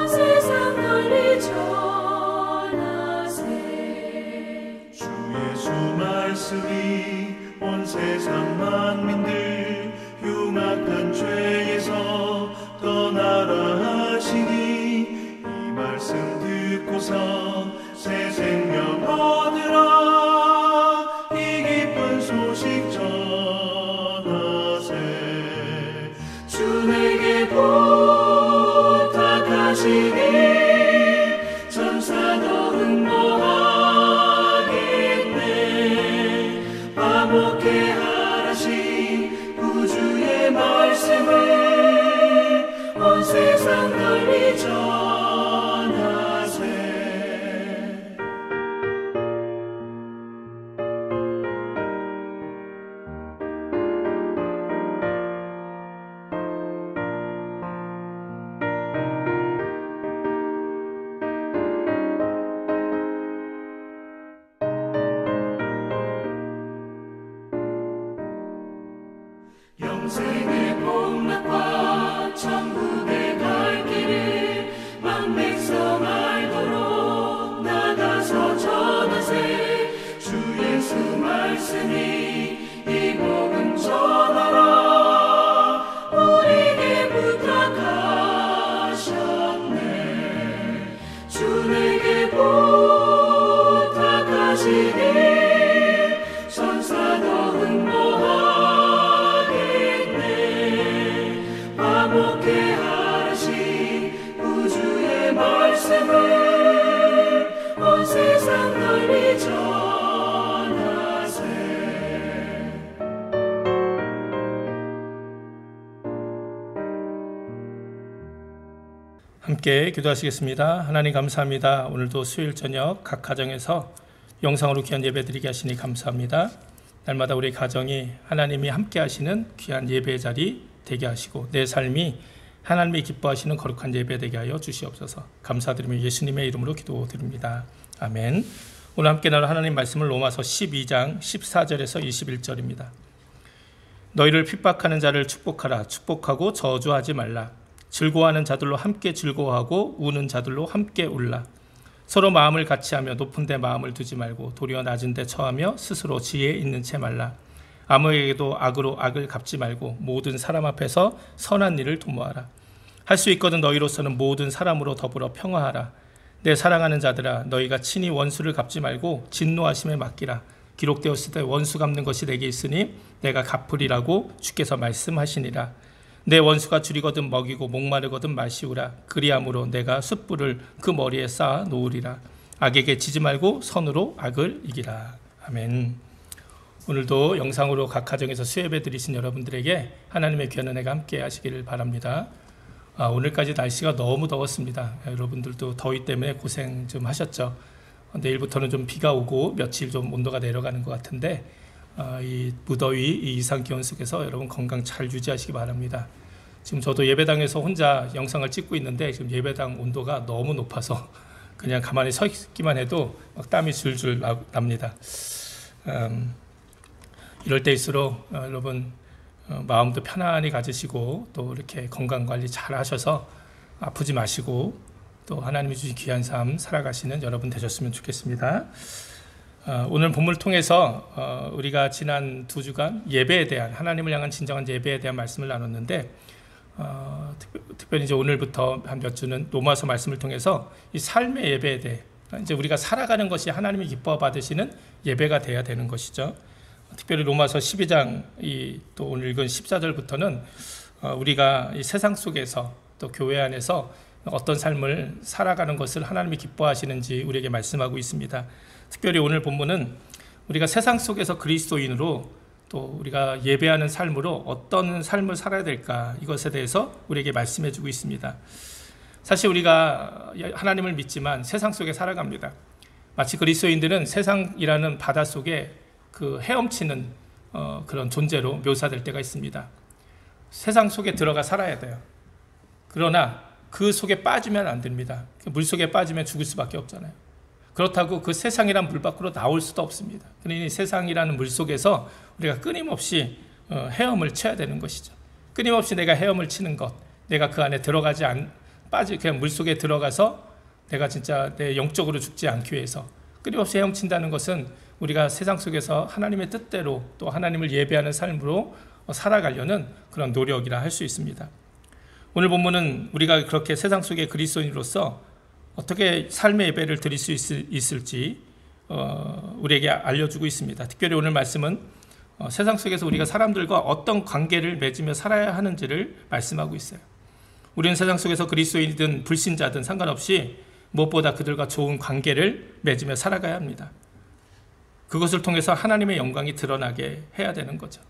세상 널리 전하세. 주 예수 말씀이 온 세상 만민들 흉악한 죄에서 떠나라 하시니 이 말씀 듣고서 새 생명 얻으라. 이 기쁜 소식 전하세. 주 내게 부탁하시니 천사도 응모하겠네. 화목해 하라신 구주의 말씀을 온 세상 널리 전하세. 영생의 복락과 천국의 갈 길을 만 백성 알도록 나가서 전하세. 주 예수 말씀이 이 복음 전하라. 우리에게 부탁하셨네. 주 내게 부탁하시니 천사도 응모하겠네. 화목해 하신 구주의 말씀을 온 세상 널리 전하세. 함께 기도하시겠습니다. 하나님 감사합니다. 오늘도 수요일 저녁 각 가정에서 영상으로 귀한 예배 드리게 하시니 감사합니다. 날마다 우리 가정이 하나님이 함께 하시는 귀한 예배의 자리 되게 하시고 내 삶이 하나님이 기뻐하시는 거룩한 예배 되게 하여 주시옵소서. 감사드리며 예수님의 이름으로 기도드립니다. 아멘. 오늘 함께 나눌 하나님 말씀을 로마서 12장 14절에서 21절입니다. 너희를 핍박하는 자를 축복하라. 축복하고 저주하지 말라. 즐거워하는 자들로 함께 즐거워하고 우는 자들로 함께 울라. 서로 마음을 같이하며 높은 데 마음을 두지 말고 도리어 낮은 데 처하며 스스로 지혜 있는 채 말라. 아무에게도 악으로 악을 갚지 말고 모든 사람 앞에서 선한 일을 도모하라. 할 수 있거든 너희로서는 모든 사람으로 더불어 평화하라. 내 사랑하는 자들아, 너희가 친히 원수를 갚지 말고 진노하심에 맡기라. 기록되었을 때 원수 갚는 것이 내게 있으니 내가 갚으리라고 주께서 말씀하시니라. 내 원수가 줄이거든 먹이고 목마르거든 마시우라. 그리함으로 내가 숯불을 그 머리에 쌓아 놓으리라. 악에게 지지 말고 선으로 악을 이기라. 아멘. 오늘도 영상으로 각 가정에서 수예배 드리신 여러분들에게 하나님의 귀한 은혜가 함께 하시기를 바랍니다. 오늘까지 날씨가 너무 더웠습니다. 여러분들도 더위 때문에 고생 좀 하셨죠. 내일부터는 좀 비가 오고 며칠 좀 온도가 내려가는 것 같은데 이 무더위, 이 이상 기온 속에서 여러분 건강 잘 유지하시기 바랍니다. 지금 저도 예배당에서 혼자 영상을 찍고 있는데 지금 예배당 온도가 너무 높아서 그냥 가만히 서 있기만 해도 막 땀이 줄줄 납니다. 이럴 때일수록 여러분 마음도 편안히 가지시고 또 이렇게 건강관리 잘 하셔서 아프지 마시고 또 하나님이 주신 귀한 삶 살아가시는 여러분 되셨으면 좋겠습니다. 오늘 본문을 통해서 우리가 지난 2주간 예배에 대한 하나님을 향한 진정한 예배에 대한 말씀을 나눴는데 특별히 이제 오늘부터 한 몇 주는 로마서 말씀을 통해서 이 삶의 예배에 대해 이제 우리가 살아가는 것이 하나님이 기뻐 받으시는 예배가 돼야 되는 것이죠. 특별히 로마서 12장 또 오늘 읽은 14절부터는 우리가 이 세상 속에서 또 교회 안에서 어떤 삶을 살아가는 것을 하나님이 기뻐하시는지 우리에게 말씀하고 있습니다. 특별히 오늘 본문은 우리가 세상 속에서 그리스도인으로 또 우리가 예배하는 삶으로 어떤 삶을 살아야 될까 이것에 대해서 우리에게 말씀해 주고 있습니다. 사실 우리가 하나님을 믿지만 세상 속에 살아갑니다. 마치 그리스도인들은 세상이라는 바다 속에 그 헤엄치는 그런 존재로 묘사될 때가 있습니다. 세상 속에 들어가 살아야 돼요. 그러나 그 속에 빠지면 안 됩니다. 물 속에 빠지면 죽을 수밖에 없잖아요. 그렇다고 그 세상이란 물 밖으로 나올 수도 없습니다. 그러니 세상이라는 물 속에서 우리가 끊임없이 헤엄을 쳐야 되는 것이죠. 끊임없이 내가 헤엄을 치는 것, 내가 그 안에 그냥 물속에 들어가서 내가 진짜 내 영적으로 죽지 않기 위해서 끊임없이 헤엄친다는 것은 우리가 세상 속에서 하나님의 뜻대로 또 하나님을 예배하는 삶으로 살아가려는 그런 노력이라 할 수 있습니다. 오늘 본문은 우리가 그렇게 세상 속의 그리스도인으로서 어떻게 삶의 예배를 드릴 수 있을지 우리에게 알려주고 있습니다. 특별히 오늘 말씀은 세상 속에서 우리가 사람들과 어떤 관계를 맺으며 살아야 하는지를 말씀하고 있어요. 우리는 세상 속에서 그리스도인이든 불신자든 상관없이 무엇보다 그들과 좋은 관계를 맺으며 살아가야 합니다. 그것을 통해서 하나님의 영광이 드러나게 해야 되는 거죠.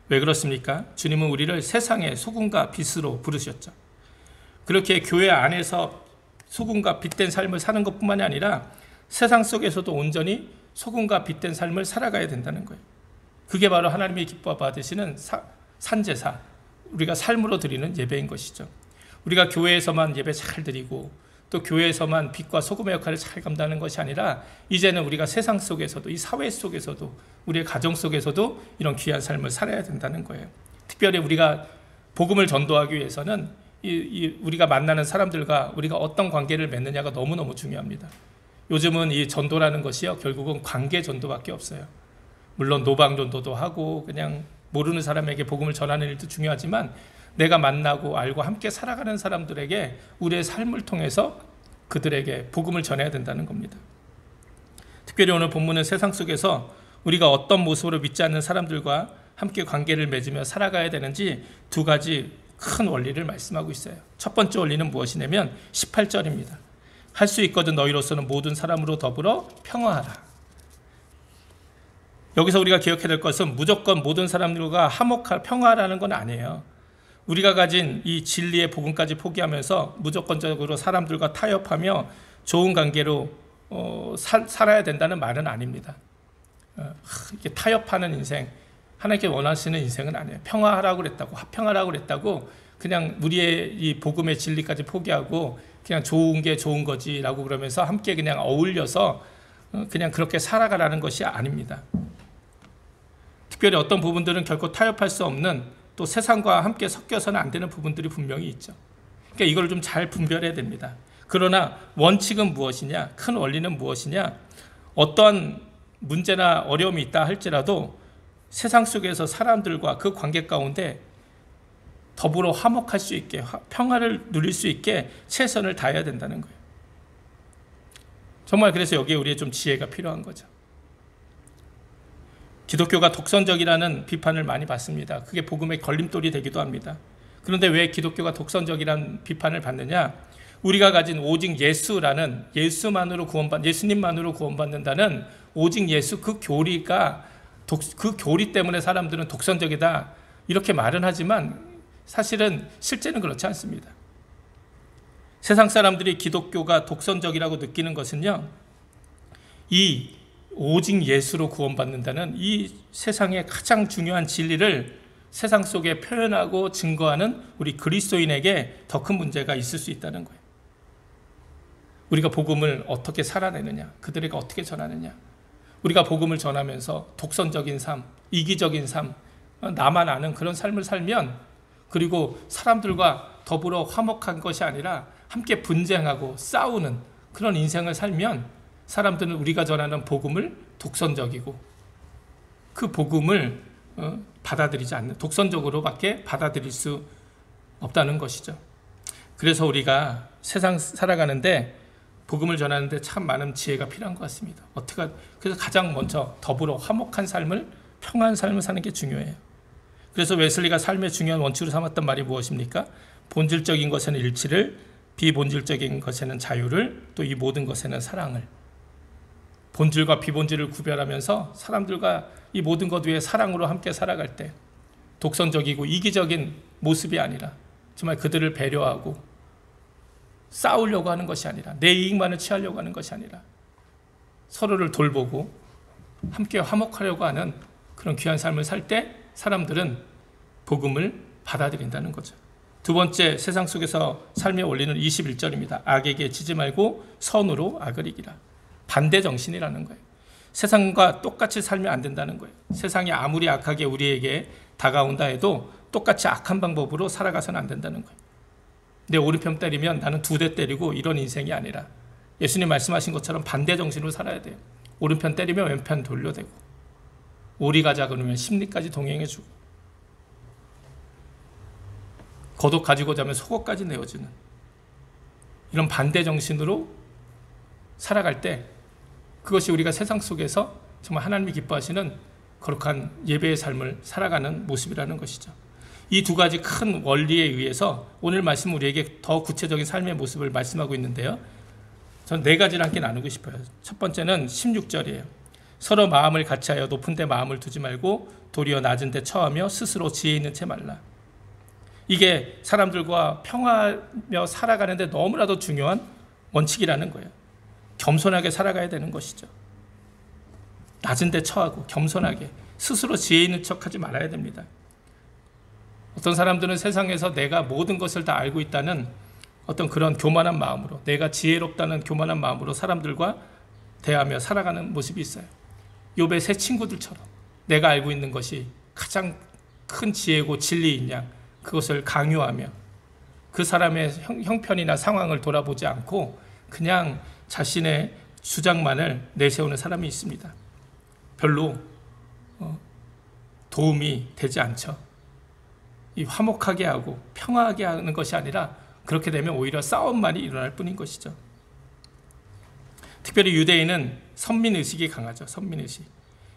왜 그렇습니까? 주님은 우리를 세상의 소금과 빛으로 부르셨죠. 그렇게 교회 안에서 소금과 빛된 삶을 사는 것뿐만이 아니라 세상 속에서도 온전히 소금과 빛된 삶을 살아가야 된다는 거예요. 그게 바로 하나님이 기뻐 받으시는 산제사, 우리가 삶으로 드리는 예배인 것이죠. 우리가 교회에서만 예배 잘 드리고 또 교회에서만 빛과 소금의 역할을 잘 감당하는 것이 아니라 이제는 우리가 세상 속에서도, 이 사회 속에서도, 우리의 가정 속에서도 이런 귀한 삶을 살아야 된다는 거예요. 특별히 우리가 복음을 전도하기 위해서는 우리가 만나는 사람들과 우리가 어떤 관계를 맺느냐가 너무너무 중요합니다. 요즘은 이 전도라는 것이요, 결국은 관계 전도밖에 없어요. 물론 노방 전도도 하고 그냥 모르는 사람에게 복음을 전하는 일도 중요하지만 내가 만나고 알고 함께 살아가는 사람들에게 우리의 삶을 통해서 그들에게 복음을 전해야 된다는 겁니다. 특별히 오늘 본문은 세상 속에서 우리가 어떤 모습으로 믿지 않는 사람들과 함께 관계를 맺으며 살아가야 되는지 두 가지 큰 원리를 말씀하고 있어요. 첫 번째 원리는 무엇이냐면 18절입니다. 할 수 있거든 너희로서는 모든 사람으로 더불어 평화하라. 여기서 우리가 기억해야 될 것은 무조건 모든 사람들과 화목할 평화라는 건 아니에요. 우리가 가진 이 진리의 복음까지 포기하면서 무조건적으로 사람들과 타협하며 좋은 관계로 살아야 된다는 말은 아닙니다. 이렇게 타협하는 인생, 하나님께 원하시는 인생은 아니에요. 평화하라고 그랬다고, 화평하라고 그랬다고 그냥 우리의 이 복음의 진리까지 포기하고 그냥 좋은 게 좋은 거지라고 그러면서 함께 그냥 어울려서 그냥 그렇게 살아가라는 것이 아닙니다. 특별히 어떤 부분들은 결코 타협할 수 없는 또 세상과 함께 섞여서는 안 되는 부분들이 분명히 있죠. 그러니까 이걸 좀 잘 분별해야 됩니다. 그러나 원칙은 무엇이냐? 큰 원리는 무엇이냐? 어떠한 문제나 어려움이 있다 할지라도 세상 속에서 사람들과 그 관계 가운데 더불어 화목할 수 있게, 평화를 누릴 수 있게 최선을 다해야 된다는 거예요. 정말 그래서 여기에 우리의 좀 지혜가 필요한 거죠. 기독교가 독선적이라는 비판을 많이 받습니다. 그게 복음의 걸림돌이 되기도 합니다. 그런데 왜 기독교가 독선적이라는 비판을 받느냐? 우리가 가진 오직 예수라는 예수님만으로 구원받는다는 오직 예수 그 교리가 그 교리 때문에 사람들은 독선적이다 이렇게 말은 하지만 사실은 실제는 그렇지 않습니다. 세상 사람들이 기독교가 독선적이라고 느끼는 것은요, 이 오직 예수로 구원받는다는 이 세상의 가장 중요한 진리를 세상 속에 표현하고 증거하는 우리 그리스도인에게 더 큰 문제가 있을 수 있다는 거예요. 우리가 복음을 어떻게 살아내느냐, 그들에게 어떻게 전하느냐, 우리가 복음을 전하면서 독선적인 삶, 이기적인 삶, 나만 아는 그런 삶을 살면, 그리고 사람들과 더불어 화목한 것이 아니라 함께 분쟁하고 싸우는 그런 인생을 살면 사람들은 우리가 전하는 복음을 독선적이고 그 복음을 받아들이지 않는, 독선적으로밖에 받아들일 수 없다는 것이죠. 그래서 우리가 세상 살아가는데 복음을 전하는데 참 많은 지혜가 필요한 것 같습니다. 그래서 가장 먼저 더불어 화목한 삶을, 평안한 삶을 사는 게 중요해요. 그래서 웨슬리가 삶의 중요한 원칙으로 삼았던 말이 무엇입니까? 본질적인 것에는 일치를, 비본질적인 것에는 자유를, 또 이 모든 것에는 사랑을. 본질과 비본질을 구별하면서 사람들과 이 모든 것 위에 사랑으로 함께 살아갈 때 독선적이고 이기적인 모습이 아니라 정말 그들을 배려하고 싸우려고 하는 것이 아니라, 내 이익만을 취하려고 하는 것이 아니라 서로를 돌보고 함께 화목하려고 하는 그런 귀한 삶을 살 때 사람들은 복음을 받아들인다는 거죠. 두 번째, 세상 속에서 삶의 원리는 21절입니다. 악에게 지지 말고 선으로 악을 이기라. 반대 정신이라는 거예요. 세상과 똑같이 살면 안 된다는 거예요. 세상이 아무리 악하게 우리에게 다가온다 해도 똑같이 악한 방법으로 살아가서는 안 된다는 거예요. 내 오른편 때리면 나는 2대 때리고 이런 인생이 아니라 예수님 말씀하신 것처럼 반대 정신으로 살아야 돼요. 오른편 때리면 왼편 돌려대고, 오리 가자 그러면 심리까지 동행해주고, 겉옷 가지고 자면 속옷까지 내어주는 이런 반대 정신으로 살아갈 때, 그것이 우리가 세상 속에서 정말 하나님이 기뻐하시는 거룩한 예배의 삶을 살아가는 모습이라는 것이죠. 이 2가지 큰 원리에 의해서 오늘 말씀 우리에게 더 구체적인 삶의 모습을 말씀하고 있는데요. 저는 4가지를 함께 나누고 싶어요. 첫 번째는 16절이에요. 서로 마음을 같이하여 높은 데 마음을 두지 말고 도리어 낮은 데 처하며 스스로 지혜 있는 채 말라. 이게 사람들과 평화하며 살아가는데 너무나도 중요한 원칙이라는 거예요. 겸손하게 살아가야 되는 것이죠. 낮은 데 처하고 겸손하게 스스로 지혜 있는 척하지 말아야 됩니다. 어떤 사람들은 세상에서 내가 모든 것을 다 알고 있다는 어떤 그런 교만한 마음으로, 내가 지혜롭다는 교만한 마음으로 사람들과 대하며 살아가는 모습이 있어요. 욥의 세 친구들처럼 내가 알고 있는 것이 가장 큰 지혜고 진리인 양 그것을 강요하며 그 사람의 형편이나 상황을 돌아보지 않고 그냥 자신의 주장만을 내세우는 사람이 있습니다. 별로 도움이 되지 않죠. 이 화목하게 하고 평화하게 하는 것이 아니라 그렇게 되면 오히려 싸움만이 일어날 뿐인 것이죠. 특별히 유대인은 선민의식이 강하죠. 선민의식.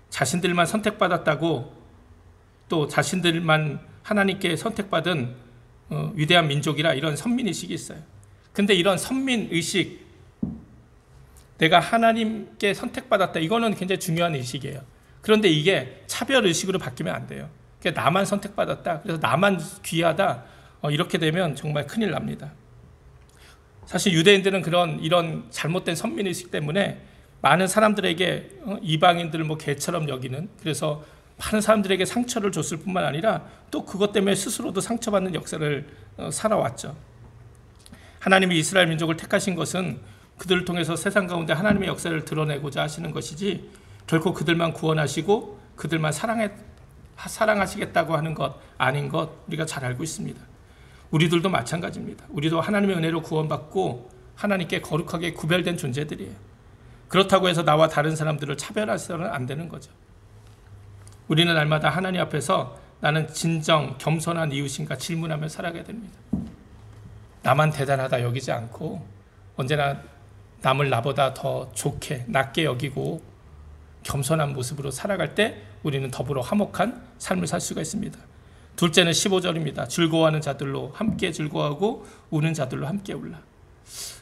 자신들만 선택받았다고, 또 자신들만 하나님께 선택받은 위대한 민족이라 이런 선민의식이 있어요. 근데 이런 선민의식, 내가 하나님께 선택받았다, 이거는 굉장히 중요한 의식이에요. 그런데 이게 차별의식으로 바뀌면 안 돼요. 그러니까 나만 선택받았다, 그래서 나만 귀하다, 이렇게 되면 정말 큰일 납니다. 사실 유대인들은 이런 잘못된 선민의식 때문에 많은 사람들에게 이방인들을 개처럼 여기는, 그래서 많은 사람들에게 상처를 줬을 뿐만 아니라 또 그것 때문에 스스로도 상처받는 역사를 살아왔죠. 하나님이 이스라엘 민족을 택하신 것은 그들을 통해서 세상 가운데 하나님의 역사를 드러내고자 하시는 것이지, 결코 그들만 구원하시고 그들만 사랑하시겠다고 하는 것 아닌 것 우리가 잘 알고 있습니다. 우리들도 마찬가지입니다. 우리도 하나님의 은혜로 구원받고 하나님께 거룩하게 구별된 존재들이에요. 그렇다고 해서 나와 다른 사람들을 차별해서는 안 되는 거죠. 우리는 날마다 하나님 앞에서 나는 진정 겸손한 이웃인가 질문하며 살아가야 됩니다. 나만 대단하다 여기지 않고 언제나 남을 나보다 더 좋게, 낮게 여기고 겸손한 모습으로 살아갈 때 우리는 더불어 화목한 삶을 살 수가 있습니다. 둘째는 15절입니다. 즐거워하는 자들로 함께 즐거워하고 우는 자들로 함께 울라.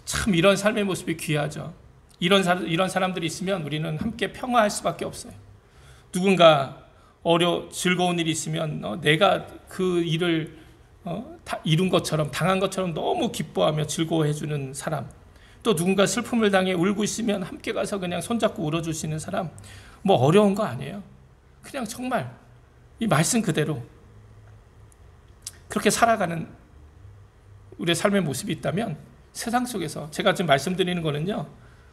참 이런 삶의 모습이 귀하죠. 이런 사람들이 있으면 우리는 함께 평화할 수밖에 없어요. 누군가 즐거운 일이 있으면 내가 그 일을 다 이룬 것처럼, 당한 것처럼 너무 기뻐하며 즐거워해주는 사람, 또 누군가 슬픔을 당해 울고 있으면 함께 가서 그냥 손잡고 울어줄 수 있는 사람, 어려운 거 아니에요. 그냥 정말 이 말씀 그대로 그렇게 살아가는 우리의 삶의 모습이 있다면 세상 속에서, 제가 지금 말씀드리는 거는요,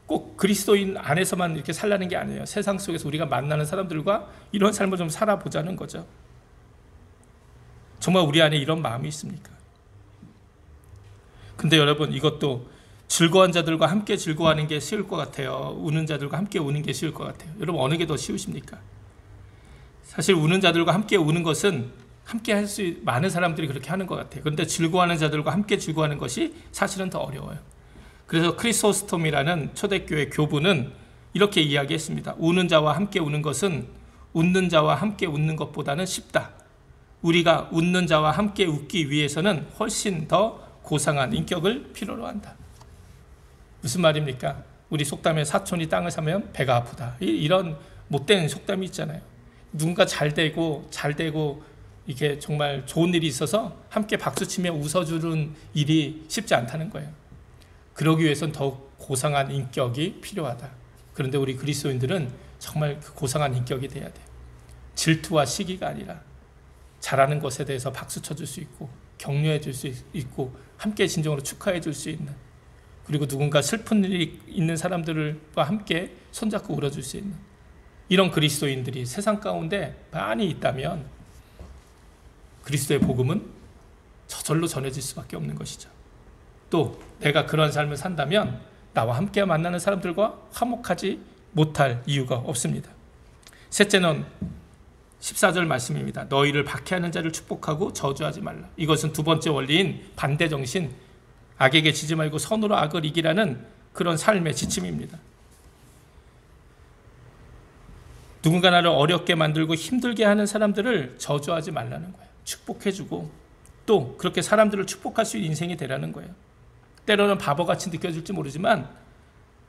꼭 그리스도인 안에서만 이렇게 살라는 게 아니에요. 세상 속에서 우리가 만나는 사람들과 이런 삶을 좀 살아보자는 거죠. 정말 우리 안에 이런 마음이 있습니까? 근데 여러분, 이것도 즐거운 자들과 함께 즐거워하는 게 쉬울 것 같아요? 우는 자들과 함께 우는 게 쉬울 것 같아요? 여러분, 어느 게 더 쉬우십니까? 사실 우는 자들과 함께 우는 것은 함께 할 수 많은 사람들이 그렇게 하는 것 같아요. 그런데 즐거워하는 자들과 함께 즐거워하는 것이 사실은 더 어려워요. 그래서 크리소스톰이라는 초대교회 교부는 이렇게 이야기했습니다. 우는 자와 함께 우는 것은 웃는 자와 함께 웃는 것보다는 쉽다. 우리가 웃는 자와 함께 웃기 위해서는 훨씬 더 고상한 인격을 필요로 한다. 무슨 말입니까? 우리 속담에 사촌이 땅을 사면 배가 아프다, 이런 못된 속담이 있잖아요. 누군가 잘 되고 이게 정말 좋은 일이 있어서 함께 박수치며 웃어주는 일이 쉽지 않다는 거예요. 그러기 위해서는 더욱 고상한 인격이 필요하다. 그런데 우리 그리스도인들은 정말 그 고상한 인격이 돼야 돼요. 질투와 시기가 아니라 잘하는 것에 대해서 박수 쳐줄 수 있고 격려해 줄 수 있고 함께 진정으로 축하해 줄 수 있는, 그리고 누군가 슬픈 일이 있는 사람들과 함께 손잡고 울어줄 수 있는 이런 그리스도인들이 세상 가운데 많이 있다면 그리스도의 복음은 저절로 전해질 수밖에 없는 것이죠. 또 내가 그런 삶을 산다면 나와 함께 만나는 사람들과 화목하지 못할 이유가 없습니다. 셋째는 14절 말씀입니다. 너희를 박해하는 자를 축복하고 저주하지 말라. 이것은 두 번째 원리인 반대 정신, 악에게 지지 말고 선으로 악을 이기라는 그런 삶의 지침입니다. 누군가 나를 어렵게 만들고 힘들게 하는 사람들을 저주하지 말라는 거예요. 축복해주고 또 그렇게 사람들을 축복할 수 있는 인생이 되라는 거예요. 때로는 바보같이 느껴질지 모르지만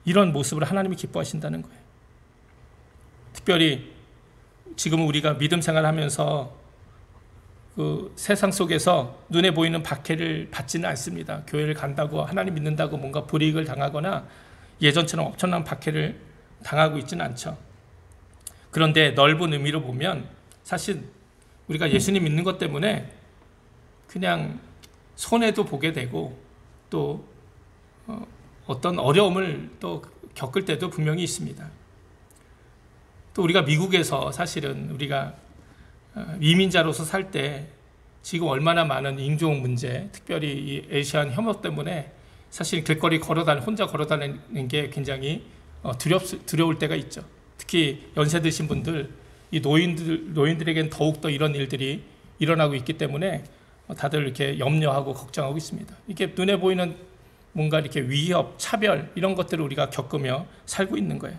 이런 모습을 하나님이 기뻐하신다는 거예요. 특별히 지금 우리가 믿음 생활하면서 그 세상 속에서 눈에 보이는 박해를 받지는 않습니다. 교회를 간다고 하나님 믿는다고 뭔가 불이익을 당하거나 예전처럼 엄청난 박해를 당하고 있지는 않죠. 그런데 넓은 의미로 보면 사실 우리가 예수님 믿는 것 때문에 그냥 손해도 보게 되고 또 어떤 어려움을 또 겪을 때도 분명히 있습니다. 또 우리가 미국에서 사실은 우리가 이민자로서 살 때 지금 얼마나 많은 인종 문제, 특별히 이 에이시안 혐오 때문에 사실 길거리 혼자 걸어다니는 게 굉장히 두려울 때가 있죠. 특히 연세 드신 분들, 이 노인들에게는 더욱더 이런 일들이 일어나고 있기 때문에 다들 이렇게 염려하고 걱정하고 있습니다. 이게 눈에 보이는 뭔가 이렇게 위협, 차별 이런 것들을 우리가 겪으며 살고 있는 거예요.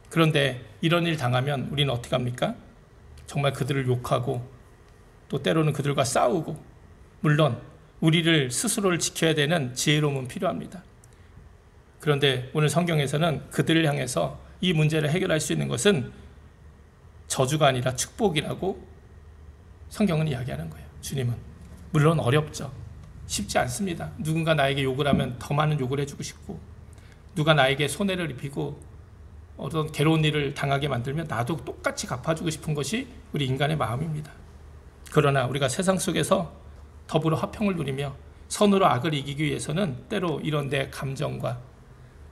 그런데 이런 일 당하면 우리는 어떻게 합니까? 정말 그들을 욕하고 또 때로는 그들과 싸우고, 물론 우리를 스스로를 지켜야 되는 지혜로움은 필요합니다. 그런데 오늘 성경에서는 그들을 향해서 이 문제를 해결할 수 있는 것은 저주가 아니라 축복이라고 성경은 이야기하는 거예요. 주님은. 물론 어렵죠. 쉽지 않습니다. 누군가 나에게 욕을 하면 더 많은 욕을 해주고 싶고, 누가 나에게 손해를 입히고 어떤 괴로운 일을 당하게 만들면 나도 똑같이 갚아주고 싶은 것이 우리 인간의 마음입니다. 그러나 우리가 세상 속에서 더불어 화평을 누리며 선으로 악을 이기기 위해서는 때로 이런 내 감정과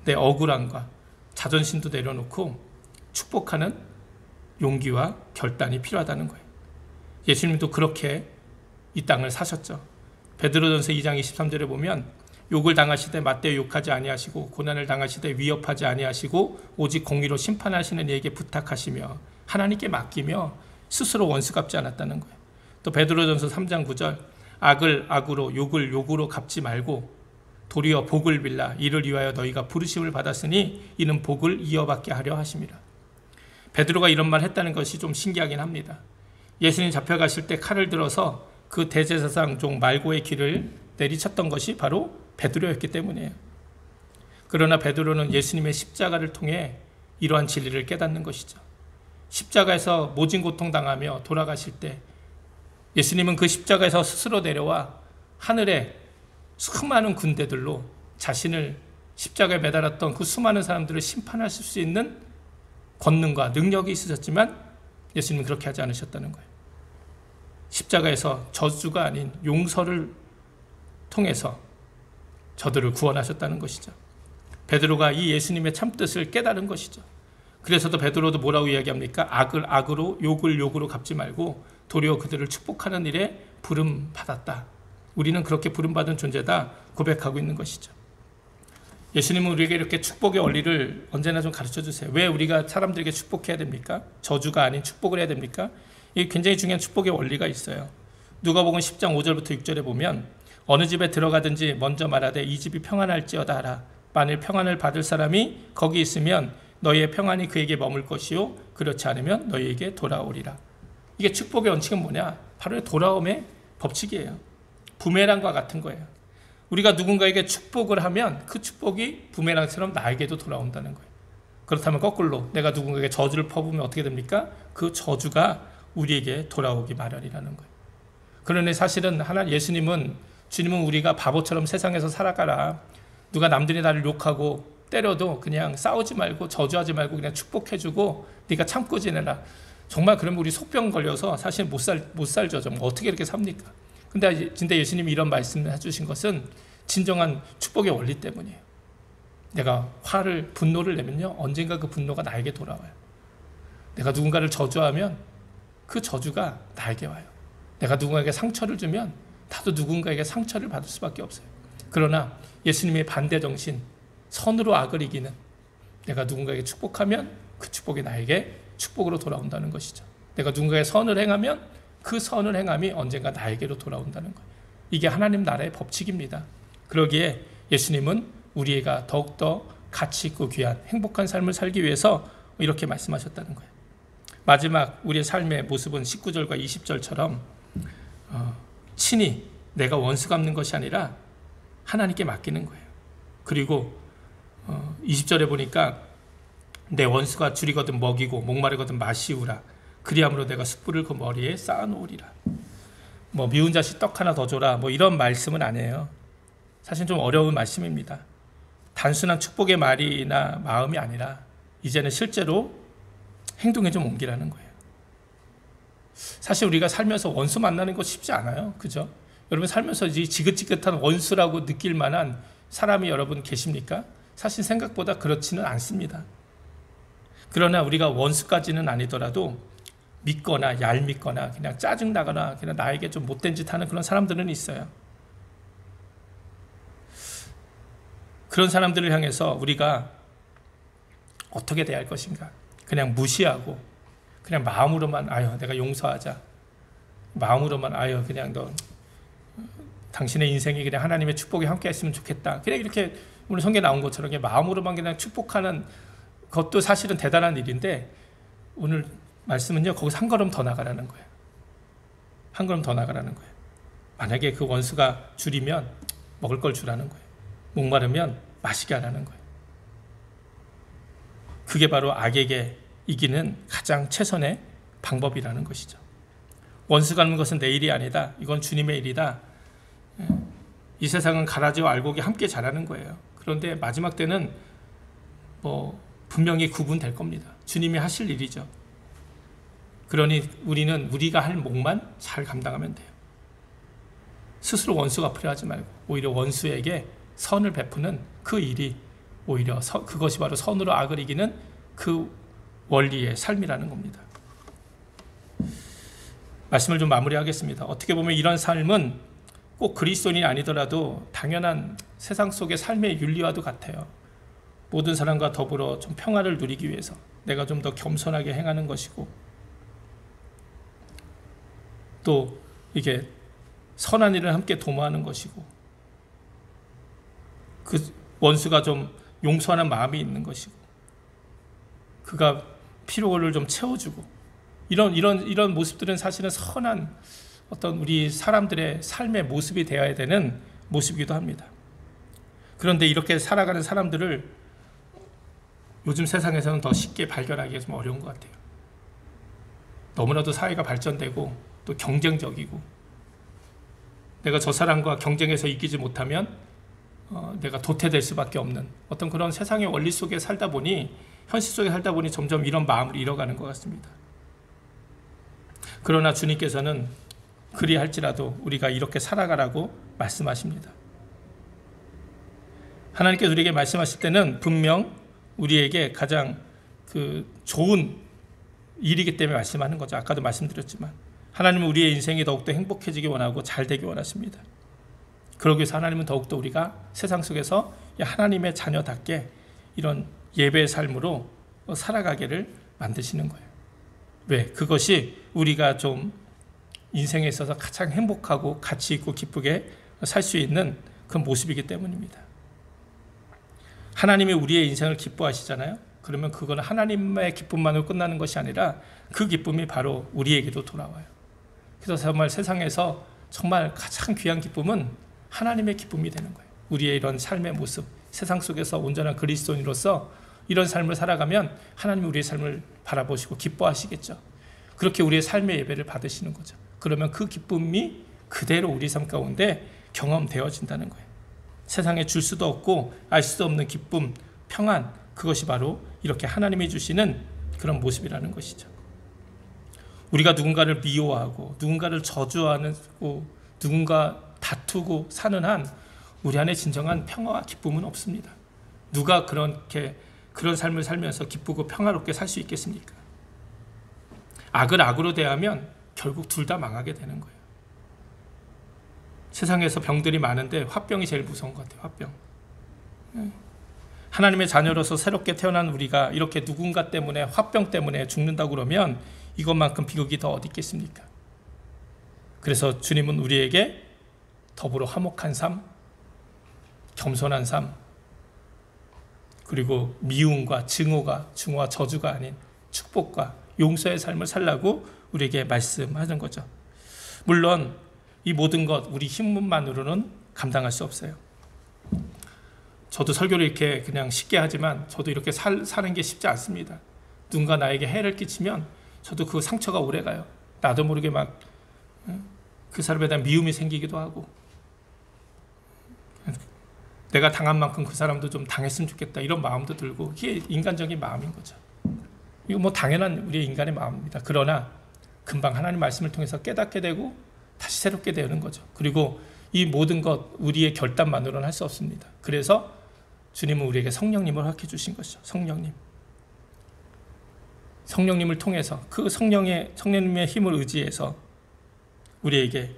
내 억울함과 자존심도 내려놓고 축복하는 용기와 결단이 필요하다는 거예요. 예수님도 그렇게 이 땅을 사셨죠. 베드로전서 2장 23절에 보면 욕을 당하시되 맞대어 욕하지 아니하시고 고난을 당하시되 위협하지 아니하시고 오직 공의로 심판하시는 이에게 부탁하시며 하나님께 맡기며 스스로 원수 갚지 않았다는 거예요. 또 베드로전서 3장 9절 악을 악으로 욕을 욕으로 갚지 말고 도리어 복을 빌라 이를 위하여 너희가 부르심을 받았으니 이는 복을 이어받게 하려 하심이라. 베드로가 이런 말 했다는 것이 좀 신기하긴 합니다. 예수님 잡혀가실 때 칼을 들어서 그 대제사장 종 말고의 귀를 내리쳤던 것이 바로 베드로였기 때문이에요. 그러나 베드로는 예수님의 십자가를 통해 이러한 진리를 깨닫는 것이죠. 십자가에서 모진 고통당하며 돌아가실 때 예수님은 그 십자가에서 스스로 내려와 하늘에 수많은 군대들로 자신을 십자가에 매달았던 그 수많은 사람들을 심판하실 수 있는 권능과 능력이 있으셨지만 예수님은 그렇게 하지 않으셨다는 거예요. 십자가에서 저주가 아닌 용서를 통해서 저들을 구원하셨다는 것이죠. 베드로가 이 예수님의 참뜻을 깨달은 것이죠. 그래서도 베드로도 뭐라고 이야기합니까? 악을 악으로 욕을 욕으로 갚지 말고 도리어 그들을 축복하는 일에 부름받았다. 우리는 그렇게 부름받은 존재다 고백하고 있는 것이죠. 예수님은 우리에게 이렇게 축복의 원리를 언제나 좀 가르쳐 주세요. 왜 우리가 사람들에게 축복해야 됩니까? 저주가 아닌 축복을 해야 됩니까? 이게 굉장히 중요한 축복의 원리가 있어요. 누가복음 10장 5절부터 6절에 보면 어느 집에 들어가든지 먼저 말하되 이 집이 평안할지어다 하라. 만일 평안을 받을 사람이 거기 있으면 너희의 평안이 그에게 머물 것이요 그렇지 않으면 너희에게 돌아오리라. 이게 축복의 원칙은 뭐냐? 바로 돌아옴의 법칙이에요. 부메랑과 같은 거예요. 우리가 누군가에게 축복을 하면 그 축복이 부메랑처럼 나에게도 돌아온다는 거예요. 그렇다면 거꾸로 내가 누군가에게 저주를 퍼부으면 어떻게 됩니까? 그 저주가 우리에게 돌아오기 마련이라는 거예요. 그러니 사실은 주님은 우리가 바보처럼 세상에서 살아가라. 누가 남들이 나를 욕하고 때려도 그냥 싸우지 말고 저주하지 말고 그냥 축복해주고 네가 참고 지내라. 정말 그러면 우리 속병 걸려서 사실 못 살죠. 좀 어떻게 이렇게 삽니까? 근데 진짜 예수님이 이런 말씀을 해주신 것은 진정한 축복의 원리 때문이에요. 내가 분노를 내면요 언젠가 그 분노가 나에게 돌아와요. 내가 누군가를 저주하면 그 저주가 나에게 와요. 내가 누군가에게 상처를 주면 나도 누군가에게 상처를 받을 수밖에 없어요. 그러나 예수님의 반대 정신, 선으로 악을 이기는, 내가 누군가에게 축복하면 그 축복이 나에게 축복으로 돌아온다는 것이죠. 내가 누군가의 선을 행하면 그 선을 행함이 언젠가 나에게로 돌아온다는 거예요. 이게 하나님 나라의 법칙입니다. 그러기에 예수님은 우리가 더욱더 가치 있고 귀한 행복한 삶을 살기 위해서 이렇게 말씀하셨다는 거예요. 마지막 우리의 삶의 모습은 19절과 20절처럼 친히 내가 원수 갚는 것이 아니라 하나님께 맡기는 거예요. 그리고 20절에 보니까 내 원수가 줄이거든 먹이고 목마르거든 마시우라. 그리함으로 내가 숯불을 그 머리에 쌓아놓으리라. 뭐 미운 자식 떡 하나 더 줘라, 뭐 이런 말씀은 아니에요. 사실 좀 어려운 말씀입니다. 단순한 축복의 말이나 마음이 아니라 이제는 실제로 행동에 좀 옮기라는 거예요. 사실 우리가 살면서 원수 만나는 거 쉽지 않아요. 그죠? 여러분 살면서 이 지긋지긋한 원수라고 느낄 만한 사람이 여러분 계십니까? 사실 생각보다 그렇지는 않습니다. 그러나 우리가 원수까지는 아니더라도 믿거나 얄밉거나 그냥 짜증나거나 그냥 나에게 좀 못된 짓 하는 그런 사람들은 있어요. 그런 사람들을 향해서 우리가 어떻게 대할 것인가? 그냥 무시하고 그냥 마음으로만 아유 내가 용서하자, 마음으로만 아유 그냥 너 당신의 인생이 그냥 하나님의 축복이 함께 했으면 좋겠다, 그냥 이렇게 오늘 성경에 나온 것처럼 그냥 마음으로만 그냥 축복하는 것도 사실은 대단한 일인데, 오늘 말씀은요 거기서 한 걸음 더 나가라는 거예요. 한 걸음 더 나가라는 거예요. 만약에 그 원수가 줄이면 먹을 걸 주라는 거예요. 목마르면 마시게 하라는 거예요. 그게 바로 악에게 이기는 가장 최선의 방법이라는 것이죠. 원수 갚는 것은 내 일이 아니다. 이건 주님의 일이다. 이 세상은 가라지와 알곡이 함께 자라는 거예요. 그런데 마지막 때는 분명히 구분될 겁니다. 주님이 하실 일이죠. 그러니 우리는 우리가 할 몫만 잘 감당하면 돼요. 스스로 원수 갚으려 하지 말고 오히려 원수에게 선을 베푸는 그 일이 오히려 그것이 바로 선으로 악을 이기는 그 원리의 삶이라는 겁니다. 말씀을 좀 마무리하겠습니다. 어떻게 보면 이런 삶은 꼭 그리스도인이 아니더라도 당연한 세상 속의 삶의 윤리와도 같아요. 모든 사람과 더불어 좀 평화를 누리기 위해서 내가 좀 더 겸손하게 행하는 것이고, 또 이게 선한 일을 함께 도모하는 것이고, 그 원수가 좀 용서하는 마음이 있는 것이고, 그가 피로를 좀 채워주고, 이런 모습들은 사실은 선한 어떤 우리 사람들의 삶의 모습이 되어야 되는 모습이기도 합니다. 그런데 이렇게 살아가는 사람들을 요즘 세상에서는 더 쉽게 발견하기가 좀 어려운 것 같아요. 너무나도 사회가 발전되고 또 경쟁적이고, 내가 저 사람과 경쟁해서 이기지 못하면 내가 도태될 수밖에 없는 어떤 그런 세상의 원리 속에 살다 보니, 현실 속에 살다 보니 점점 이런 마음을 잃어가는 것 같습니다. 그러나 주님께서는 그리할지라도 우리가 이렇게 살아가라고 말씀하십니다. 하나님께서 우리에게 말씀하실 때는 분명 우리에게 가장 좋은 일이기 때문에 말씀하는 거죠. 아까도 말씀드렸지만 하나님은 우리의 인생이 더욱더 행복해지기 원하고 잘 되기 원하십니다. 그러기 위해서 하나님은 더욱더 우리가 세상 속에서 하나님의 자녀답게 이런 예배의 삶으로 살아가기를 만드시는 거예요. 왜? 그것이 우리가 좀 인생에 있어서 가장 행복하고 가치 있고 기쁘게 살 수 있는 그 모습이기 때문입니다. 하나님이 우리의 인생을 기뻐하시잖아요. 그러면 그건 하나님의 기쁨만으로 끝나는 것이 아니라 그 기쁨이 바로 우리에게도 돌아와요. 그래서 정말 세상에서 정말 가장 귀한 기쁨은 하나님의 기쁨이 되는 거예요. 우리의 이런 삶의 모습, 세상 속에서 온전한 그리스도인으로서 이런 삶을 살아가면 하나님이 우리의 삶을 바라보시고 기뻐하시겠죠. 그렇게 우리의 삶의 예배를 받으시는 거죠. 그러면 그 기쁨이 그대로 우리 삶 가운데 경험되어진다는 거예요. 세상에 줄 수도 없고 알 수도 없는 기쁨, 평안, 그것이 바로 이렇게 하나님이 주시는 그런 모습이라는 것이죠. 우리가 누군가를 미워하고 누군가를 저주하고 누군가 다투고 사는 한 우리 안에 진정한 평화와 기쁨은 없습니다. 누가 그런 삶을 살면서 기쁘고 평화롭게 살 수 있겠습니까? 악을 악으로 대하면 결국 둘 다 망하게 되는 거예요. 세상에서 병들이 많은데 화병이 제일 무서운 것 같아요. 화병. 하나님의 자녀로서 새롭게 태어난 우리가 이렇게 누군가 때문에 화병 때문에 죽는다고 그러면 이것만큼 비극이 더 어디 있겠습니까? 그래서 주님은 우리에게 더불어 화목한 삶, 겸손한 삶, 그리고 미움과 증오와 저주가 아닌 축복과 용서의 삶을 살라고 우리에게 말씀하는 거죠. 물론 이 모든 것 우리 힘만으로는 감당할 수 없어요. 저도 설교를 이렇게 그냥 쉽게 하지만 저도 이렇게 사는 게 쉽지 않습니다. 누군가 나에게 해를 끼치면 저도 그 상처가 오래가요. 나도 모르게 막 그 사람에 대한 미움이 생기기도 하고, 내가 당한 만큼 그 사람도 좀 당했으면 좋겠다 이런 마음도 들고, 이게 인간적인 마음인 거죠. 이거 뭐 당연한 우리의 인간의 마음입니다. 그러나 금방 하나님 말씀을 통해서 깨닫게 되고 다시 새롭게 되는 거죠. 그리고 이 모든 것 우리의 결단만으로는 할 수 없습니다. 그래서 주님은 우리에게 성령님을 허락해 주신 것이죠. 성령님을 통해서 그 성령님의 힘을 의지해서 우리에게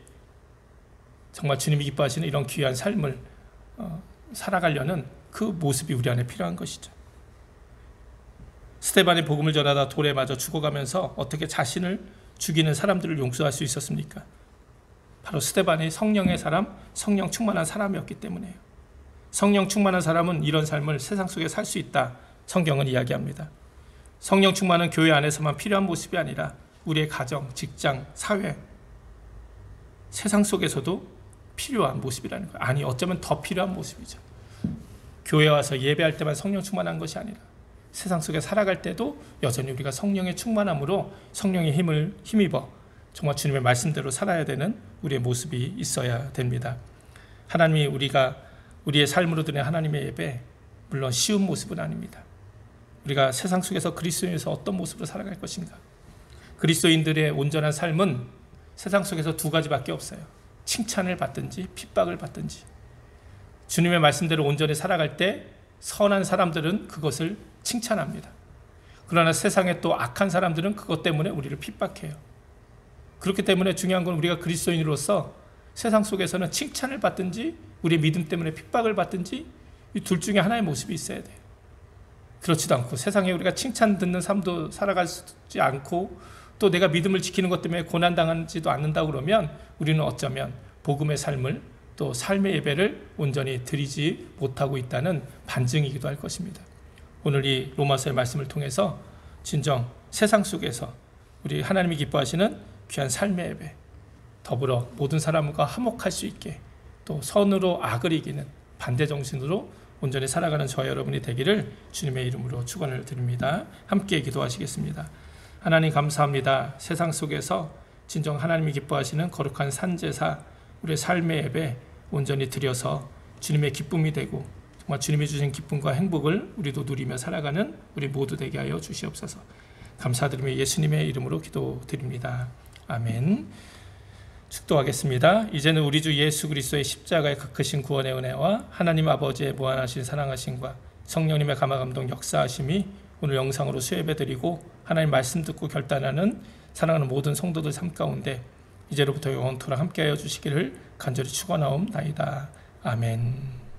정말 주님이 기뻐하시는 이런 귀한 삶을 살아가려는 그 모습이 우리 안에 필요한 것이죠. 스데반이 복음을 전하다 돌에 맞아 죽어가면서 어떻게 자신을 죽이는 사람들을 용서할 수 있었습니까? 바로 스데반이 성령의 사람, 성령 충만한 사람이었기 때문이에요. 성령 충만한 사람은 이런 삶을 세상 속에 살 수 있다, 성경은 이야기합니다. 성령 충만은 교회 안에서만 필요한 모습이 아니라 우리의 가정, 직장, 사회, 세상 속에서도 필요한 모습이라는 거예요. 아니, 어쩌면 더 필요한 모습이죠. 교회 와서 예배할 때만 성령 충만한 것이 아니라 세상 속에 살아갈 때도 여전히 우리가 성령의 충만함으로 성령의 힘을 힘입어 정말 주님의 말씀대로 살아야 되는 우리의 모습이 있어야 됩니다. 하나님이 우리의 삶으로 드리는 하나님의 예배, 물론 쉬운 모습은 아닙니다. 우리가 세상 속에서 그리스도인에서 어떤 모습으로 살아갈 것인가? 그리스도인들의 온전한 삶은 세상 속에서 두 가지밖에 없어요. 칭찬을 받든지 핍박을 받든지. 주님의 말씀대로 온전히 살아갈 때 선한 사람들은 그것을 칭찬합니다. 그러나 세상에 또 악한 사람들은 그것 때문에 우리를 핍박해요. 그렇기 때문에 중요한 건 우리가 그리스도인으로서 세상 속에서는 칭찬을 받든지 우리의 믿음 때문에 핍박을 받든지 이 둘 중에 하나의 모습이 있어야 돼요. 그렇지도 않고 세상에 우리가 칭찬 듣는 삶도 살아가지 않고 또 내가 믿음을 지키는 것 때문에 고난당하지도 않는다 그러면 우리는 어쩌면 복음의 삶을 또 삶의 예배를 온전히 드리지 못하고 있다는 반증이기도 할 것입니다. 오늘 이 로마서의 말씀을 통해서 진정 세상 속에서 우리 하나님이 기뻐하시는 귀한 삶의 예배, 더불어 모든 사람과 화목할 수 있게 또 선으로 악을 이기는 반대 정신으로 온전히 살아가는 저와 여러분이 되기를 주님의 이름으로 축원을 드립니다. 함께 기도하시겠습니다. 하나님 감사합니다. 세상 속에서 진정 하나님이 기뻐하시는 거룩한 산제사, 우리의 삶의 예배 온전히 드려서 주님의 기쁨이 되고 정말 주님이 주신 기쁨과 행복을 우리도 누리며 살아가는 우리 모두 되게 하여 주시옵소서. 감사드리며 예수님의 이름으로 기도드립니다. 아멘. 축도하겠습니다. 이제는 우리 주 예수 그리스도의 십자가의 크신 구원의 은혜와 하나님 아버지의 무한하신 사랑하심과 성령님의 감화감동 역사하심이 오늘 영상으로 수혜배드리고 하나님 말씀 듣고 결단하는 사랑하는 모든 성도들 삶 가운데 이제로부터 영원토록 함께하여 주시기를 간절히 축원하옵나이다. 아멘.